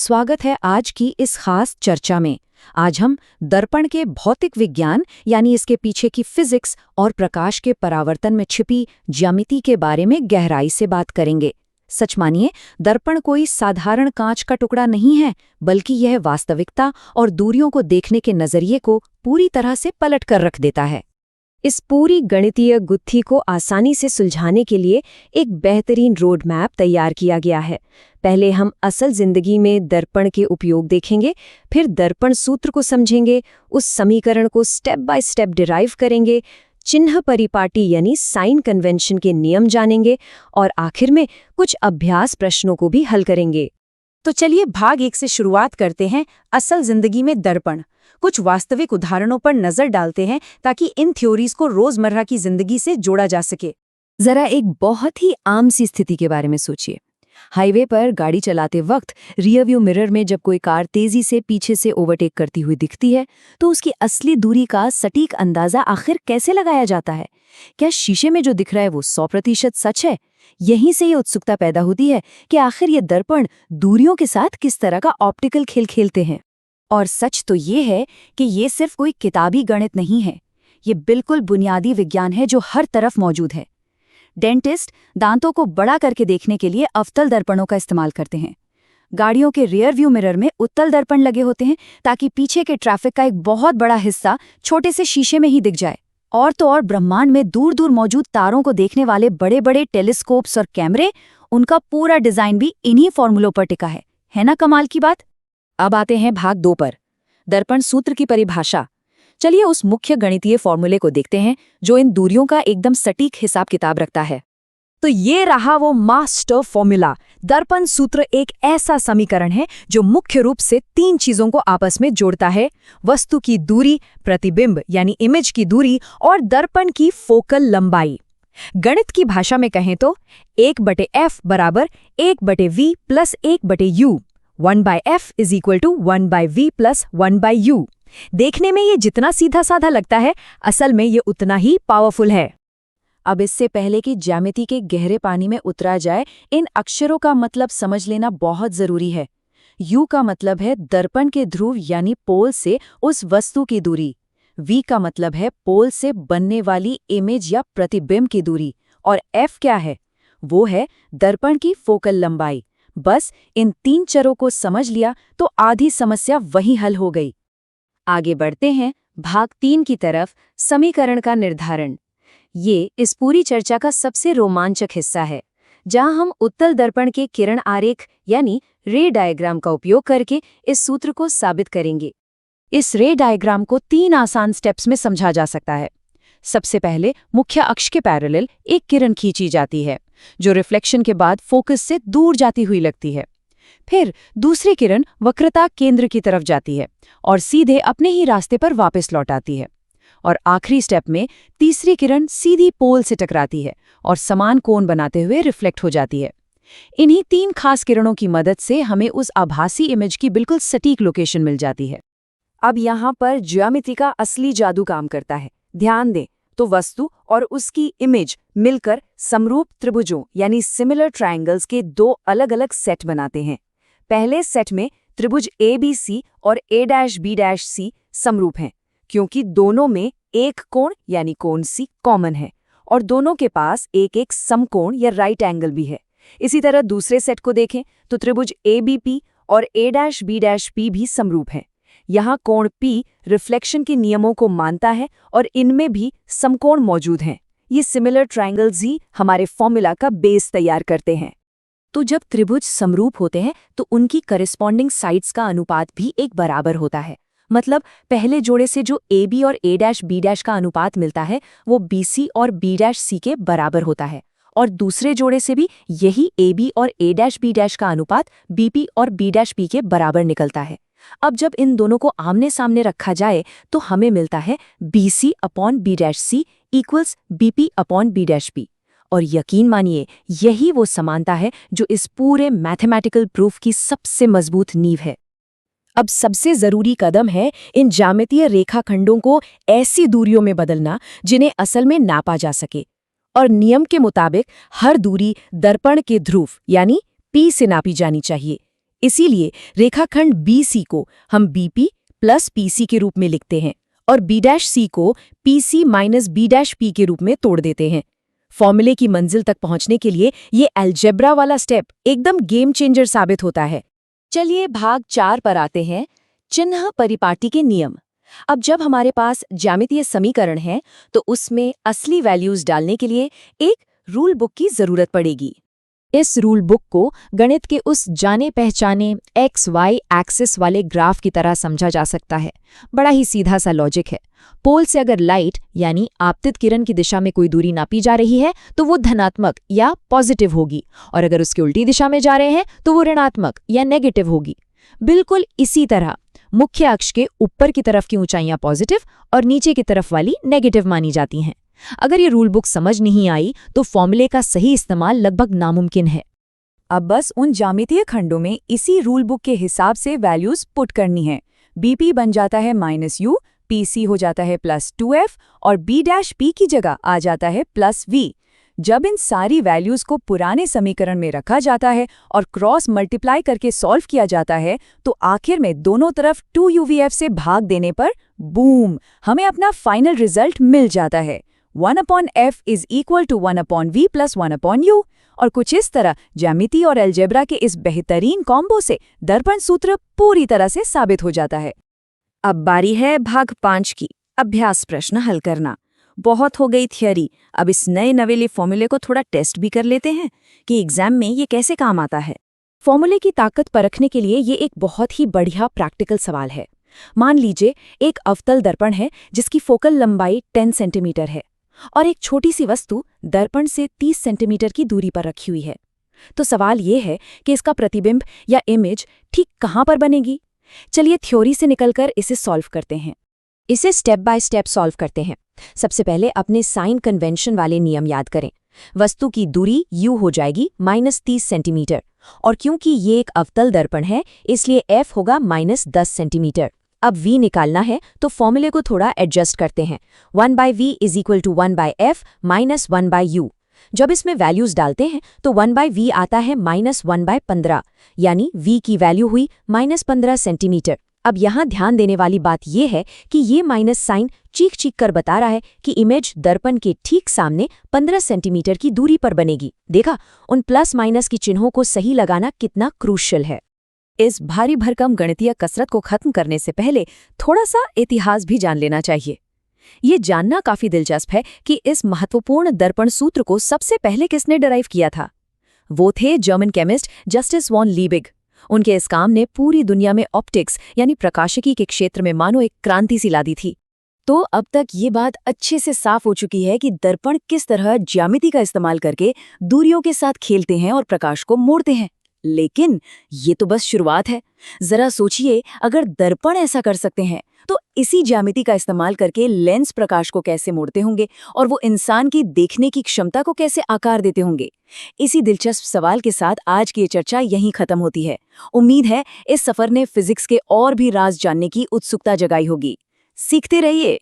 स्वागत है आज की इस खास चर्चा में। आज हम दर्पण के भौतिक विज्ञान यानी इसके पीछे की फिजिक्स और प्रकाश के परावर्तन में छिपी ज्यामिति के बारे में गहराई से बात करेंगे। सच मानिए, दर्पण कोई साधारण कांच का टुकड़ा नहीं है, बल्कि यह वास्तविकता और दूरियों को देखने के नजरिए को पूरी तरह से पलट कर रख देता है। इस पूरी गणितीय गुत्थी को आसानी से सुलझाने के लिए एक बेहतरीन रोड मैप तैयार किया गया है। पहले हम असल जिंदगी में दर्पण के उपयोग देखेंगे, फिर दर्पण सूत्र को समझेंगे, उस समीकरण को स्टेप बाय स्टेप डिराइव करेंगे, चिन्ह परिपाटी यानी साइन कन्वेंशन के नियम जानेंगे और आखिर में कुछ अभ्यास प्रश्नों को भी हल करेंगे। तो चलिए भाग 1 से शुरुआत करते हैं। असल जिंदगी में दर्पण। कुछ वास्तविक उदाहरणों पर नजर डालते हैं ताकि इन थ्योरीज को रोजमर्रा की जिंदगी से जोड़ा जा सके। जरा एक बहुत ही आम सी स्थिति के बारे में सोचिए। हाईवे पर गाड़ी चलाते वक्त रियर व्यू मिरर में जब कोई कार तेजी से पीछे से ओवरटेक करती हुई दिखती है, तो उसकी असली दूरी का सटीक अंदाजा आखिर कैसे लगाया जाता है? क्या शीशे में जो दिख रहा है वो 100% सच है? यहीं से ये उत्सुकता पैदा होती है कि आखिर ये दर्पण दूरियों के साथ किस तरह का ऑप्टिकल खेल खेलते हैं। और सच तो ये है कि ये सिर्फ कोई किताबी गणित नहीं है, ये बिल्कुल बुनियादी विज्ञान है जो हर तरफ मौजूद है। डेंटिस्ट दांतों को बड़ा करके देखने के लिए अवतल दर्पणों का इस्तेमाल करते हैं। गाड़ियों के रियर व्यू मिरर में उत्तल दर्पण लगे होते हैं ताकि पीछे के ट्रैफिक का एक बहुत बड़ा हिस्सा छोटे से शीशे में ही दिख जाए। और तो और ब्रह्मांड में दूर दूर मौजूद तारों को देखने वाले बड़े बड़े टेलीस्कोप्स और कैमरे, उनका पूरा डिजाइन भी इन्हीं फॉर्मूलों पर टिका है ना कमाल की बात। अब आते हैं भाग 2 पर, दर्पण सूत्र की परिभाषा। चलिए उस मुख्य गणितीय फॉर्मूले को देखते हैं जो इन दूरियों का एकदम सटीक हिसाब किताब रखता है। तो ये रहा वो मास्टर फॉर्मूला। दर्पण सूत्र एक ऐसा समीकरण है जो मुख्य रूप से 3 चीजों को आपस में जोड़ता है: वस्तु की दूरी, प्रतिबिंब यानी इमेज की दूरी और दर्पण की फोकल लंबाई। गणित की भाषा में कहें तो 1/f बराबर 1/v plus 1/u। 1/f is equal to 1/v plus 1/u। देखने में ये जितना सीधा साधा लगता है, असल में ये उतना ही पावरफुल है। अब इससे पहले कि ज्यामिति के गहरे पानी में उतरा जाए, इन अक्षरों का मतलब समझ लेना बहुत जरूरी है। U का मतलब है दर्पण के ध्रुव यानी पोल से उस वस्तु की दूरी। V का मतलब है पोल से बनने वाली इमेज या प्रतिबिंब की दूरी। और F क्या है? वो है दर्पण की फोकल लंबाई। बस इन 3 चरों को समझ लिया तो आधी समस्या वहीं हल हो गई। आगे बढ़ते हैं भाग 3 की तरफ, समीकरण का निर्धारण। ये इस पूरी चर्चा का सबसे रोमांचक हिस्सा है, जहां हम उत्तल दर्पण के किरण आरेख यानी रे डायग्राम का उपयोग करके इस सूत्र को साबित करेंगे। इस रे डायग्राम को 3 आसान स्टेप्स में समझा जा सकता है। सबसे पहले मुख्य अक्ष के पैरेलल एक किरण खींची जाती है जो रिफ्लेक्शन के बाद फोकस से दूर जाती हुई लगती है। फिर दूसरी किरण वक्रता केंद्र की तरफ जाती है और सीधे अपने ही रास्ते पर वापस लौट आती है। और आखिरी स्टेप में तीसरी किरण सीधी पोल से टकराती है और समान कोण बनाते हुए रिफ्लेक्ट हो जाती है। इन्हीं 3 खास किरणों की मदद से हमें उस आभासी इमेज की बिल्कुल सटीक लोकेशन मिल जाती है। अब यहाँ पर ज्यामिति का असली जादू काम करता है। ध्यान दें तो वस्तु और उसकी इमेज मिलकर समरूप त्रिभुजों यानी सिमिलर ट्रायंगल्स के 2 अलग-अलग सेट बनाते हैं। पहले सेट में त्रिभुज ABC और A'-B' समरूप हैं, क्योंकि दोनों में एक कोण यानी कोण C कॉमन है और दोनों के पास एक एक समकोण या राइट एंगल भी है। इसी तरह दूसरे सेट को देखें तो त्रिभुज ABP और A'-B' भी समरूप हैं। यहाँ कोण P रिफ्लेक्शन के नियमों को मानता है और इनमें भी समकोण मौजूद हैं। ये सिमिलर ट्रायंगल्स ही हमारे फॉर्मूला का बेस तैयार करते हैं। तो जब त्रिभुज समरूप होते हैं तो उनकी करेस्पॉन्डिंग साइड्स का अनुपात भी एक बराबर होता है। मतलब पहले जोड़े से जो AB और A'-B' का अनुपात मिलता है वो BC और B'-C के बराबर होता है, और दूसरे जोड़े से भी यही AB और A'-B' का अनुपात BP और B'-P के बराबर निकलता है। अब जब इन दोनों को आमने सामने रखा जाए तो हमें मिलता है BC/B'-C इक्वल्स BP/B'-P। और यकीन मानिए, यही वो समानता है जो इस पूरे मैथमेटिकल प्रूफ की सबसे मजबूत नींव है। अब सबसे जरूरी कदम है इन ज्यामितीय रेखाखंडों को ऐसी दूरियों में बदलना जिन्हें असल में नापा जा सके। और नियम के मुताबिक हर दूरी दर्पण के ध्रुव यानी P से नापी जानी चाहिए। इसीलिए रेखाखंड BC को हम BP प्लस PC के रूप में लिखते हैं और B' को PC माइनस B' के रूप में तोड़ देते हैं। फॉर्मूले की मंजिल तक पहुंचने के लिए ये अलजेब्रा वाला स्टेप एकदम गेम चेंजर साबित होता है। चलिए भाग 4 पर आते हैं, चिन्ह परिपाटी के नियम। अब जब हमारे पास ज्यामितीय समीकरण है तो उसमें असली वैल्यूज डालने के लिए एक रूल बुक की जरूरत पड़ेगी। इस रूल बुक को गणित के उस जाने पहचाने XY एक्सिस वाले ग्राफ की तरह समझा जा सकता है। बड़ा ही सीधा सा लॉजिक है। पोल से अगर लाइट यानी आपतित किरण की दिशा में कोई दूरी नापी जा रही है तो वो धनात्मक या पॉजिटिव होगी, और अगर उसके उल्टी दिशा में जा रहे हैं तो वो ऋणात्मक या नेगेटिव होगी। बिल्कुल इसी तरह मुख्य अक्ष के ऊपर की तरफ की ऊंचाइयां पॉजिटिव और नीचे की तरफ वाली नेगेटिव मानी जाती हैं। अगर ये रूल बुक समझ नहीं आई तो फॉर्मूले का सही इस्तेमाल लगभग नामुमकिन है। अब बस उन ज्यामितीय खंडों में इसी रूल बुक के हिसाब से वैल्यूज पुट करनी है। BP बन जाता है -U, PC हो जाता है +2F और B' की जगह आ जाता है +V। जब इन सारी वैल्यूज को पुराने समीकरण में रखा जाता है और क्रॉस मल्टीप्लाई करके सॉल्व किया जाता है तो आखिर में दोनों तरफ 2UVF से भाग देने पर बूम, हमें अपना फाइनल रिजल्ट मिल जाता है। 1/f is equal to 1/v plus 1/u। और कुछ इस तरह ज्यामिति और अलजेब्रा के इस बेहतरीन कॉम्बो से दर्पण सूत्र पूरी तरह से साबित हो जाता है। अब बारी है भाग 5 की, अभ्यास प्रश्न हल करना। बहुत हो गई थियरी, अब इस नए नवेले फॉर्मूले को थोड़ा टेस्ट भी कर लेते हैं कि एग्जाम में ये कैसे काम आता है। फॉर्मूले की ताकत परखने के लिए ये एक बहुत ही बढ़िया प्रैक्टिकल सवाल है। मान लीजिए एक अवतल दर्पण है जिसकी फोकल लंबाई 10 सेंटीमीटर है और एक छोटी सी वस्तु दर्पण से 30 सेंटीमीटर की दूरी पर रखी हुई है। तो सवाल ये है कि इसका प्रतिबिंब या इमेज ठीक कहाँ पर बनेगी। चलिए थ्योरी से निकलकर इसे सॉल्व करते हैं। इसे स्टेप बाय स्टेप सॉल्व करते हैं। सबसे पहले अपने साइन कन्वेंशन वाले नियम याद करें। वस्तु की दूरी U हो जाएगी -30 सेंटीमीटर, और क्योंकि ये एक अवतल दर्पण है इसलिए F होगा -10 सेंटीमीटर। अब V निकालना है तो फॉर्मूले को थोड़ा एडजस्ट करते हैं। 1/v is equal to 1/f minus 1/u। जब इसमें वैल्यूज डालते हैं तो 1/v आता है -1/15, यानी V की वैल्यू हुई -15 सेंटीमीटर। अब यहाँ ध्यान देने वाली बात यह है कि ये माइनस साइन चीख चीख कर बता रहा है कि इमेज दर्पण के ठीक सामने 15 सेंटीमीटर की दूरी पर बनेगी। देखा, उन प्लस माइनस की चिन्हों को सही लगाना कितना क्रूशियल है। इस भारी भरकम गणितीय कसरत को खत्म करने से पहले थोड़ा सा इतिहास भी जान लेना चाहिए। ये जानना काफी दिलचस्प है कि इस महत्वपूर्ण दर्पण सूत्र को सबसे पहले किसने डिराइव किया था। वो थे जर्मन केमिस्ट जस्टिस वॉन लीबिग। उनके इस काम ने पूरी दुनिया में ऑप्टिक्स यानी प्रकाशिकी के क्षेत्र में मानो एक क्रांति सी ला दी थी। तो अब तक ये बात अच्छे से साफ हो चुकी है कि दर्पण किस तरह ज्यामिति का इस्तेमाल करके दूरियों के साथ खेलते हैं और प्रकाश को मोड़ते हैं। लेकिन ये तो बस शुरुआत है। जरा सोचिए, अगर दर्पण ऐसा कर सकते हैं तो इसी ज्यामिति का इस्तेमाल करके लेंस प्रकाश को कैसे मोड़ते होंगे और वो इंसान की देखने की क्षमता को कैसे आकार देते होंगे। इसी दिलचस्प सवाल के साथ आज की ये चर्चा यहीं खत्म होती है। उम्मीद है इस सफर ने फिजिक्स के और भी राज जानने की उत्सुकता जगाई होगी। सीखते रहिए।